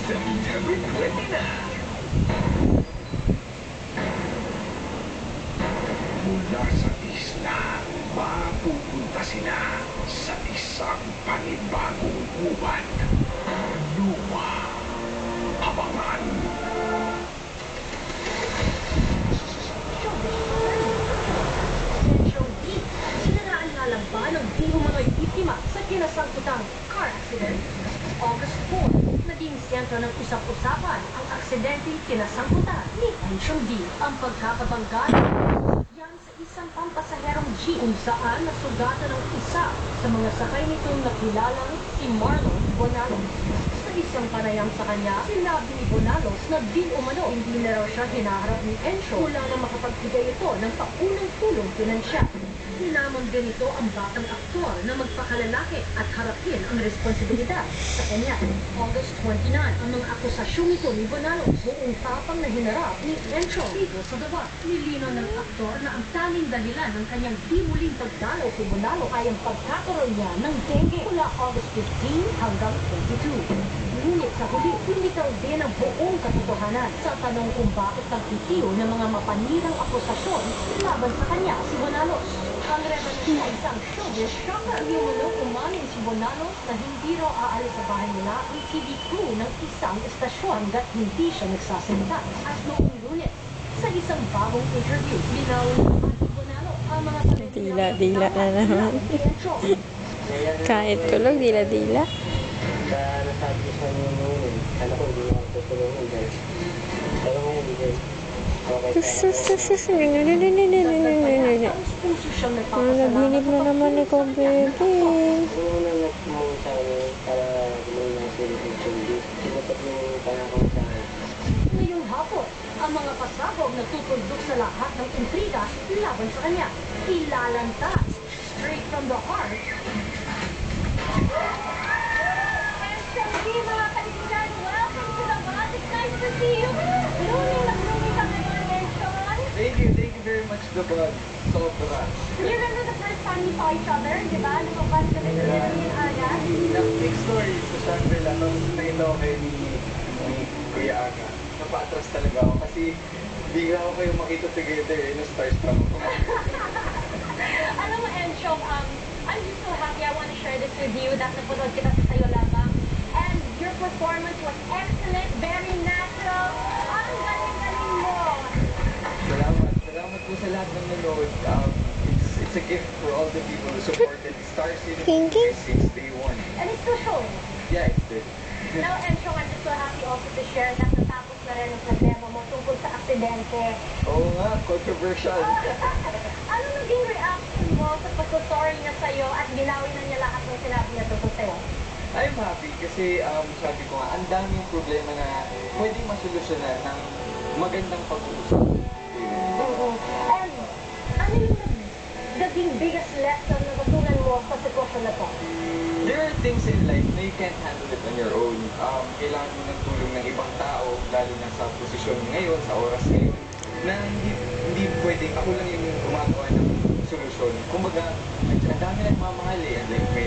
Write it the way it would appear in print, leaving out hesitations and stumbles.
September 20 na. Mula sa isla, mapupunta sila sa isang panibagong gubat. Luma, abangan. Sinaraan ng di umano'y biktima sa kinasangkutang car accident. August 4, naging sentro ng usap-usapan ang aksidenteng kinasangkutan ni Enchong D. Ang pagkakabangga yan sa isang pampasaherong jeep kung saan nasugatan ng isa sa mga sakay nitong nakilalang si Marlon Bonalos. Sa isang panayam sa kanya, sinabi ni Bonalos na di umano hindi na raw siya hinaharap ni Encho mula na makapagbigay ito ng paunang tulong pinansyal. Hinamon ganito ang batang aktor na magpakalalaki at harapin ang responsibilidad sa kanya. August 29, ang mga akusasyong ito ni Bonalos buong tapang na hinarap ni Encho dito sa daba. Nilinaw ng aktor na ang tanging dahilan ng kanyang di muling pagdalaw kay Bonalos ay ang pagkakaroon niya ng dengue mula August 15 hanggang 22. Ngunit sa huli, lumitaw din ang buong katotohanan sa tanong kung bakit nagtitiyo ng mga mapanirang akusasyon laban sa kanya si Bonalos. Ang revelasyon ay isang showbiz shocker. Umano umamin si Bonalos na hindi raw aalis sa bahay nila ang TV crew ng isang estasyon hanggat hindi siya nagsasalita. At noong Lunes, sa isang bagong interview, linawin naman ni Bonalos ang mga Dila na naman. Kahit tulog, dila-dila. Nasabi ko sa inyo noon, alam ko hindi ako tutulungan guys. Pero ngayon guys, Naghinip na naman ikaw, baby. una nagmamang sa akin para gawin na sila yung sundi. Sinapat yung pangako sa akin. Ngayong hapon, ang mga pasabog na tutundok sa lahat ng intriga laban sa kanya. Ilalanta, straight from the heart. Mga kaibigan, welcome to the bus. It's nice to see you. Blooming na blooming ka ngayon, Enchon. Thank you very much, Dubon. Sobra. You remember the first time we saw each other, di ba? Lumabas kami sa Lilian Aga. Nag-big story sa Shangri-La. Tapos nakita ko kayo ni Kuya Aga. Napatras talaga ako kasi hindi nga ako kayo makita together. Na-starstruck ako. Alam mo, Enchon, I'm just so happy. I want to share this with you that napanood kita sa Sayo Labang. And your performance was excellent, very natural. Ang galing-galing mo. Salamat po sa lahat ng nanood. It's a gift for all the people who supported Star City since day one. And it's still showing. Yeah, it's good. Now, Enchong, I'm just so happy also to share that natapos na rin ang problema mo tungkol sa aksidente. Oo nga, controversial. Ano naging reaction mo sa pagsusorry niya sa'yo at binawi na niya lahat ng sinabi niya tungkol sa'yo? I'm happy kasi sabi ko nga, ang daming problema na pwedeng masolusyonan ng magandang pag-uusap. And ano yung naging biggest lesson na natutunan mo sa sitwasyon na to? There are things in life na you can't handle it on your own. Kailangan mo ng tulong ng ibang tao, lalo na sa posisyon ngayon, sa oras ngayon, na hindi pwedeng ako lang yung gumagawa ng solusyon. Kumbaga, ang dami nagmamahal eh. Like, may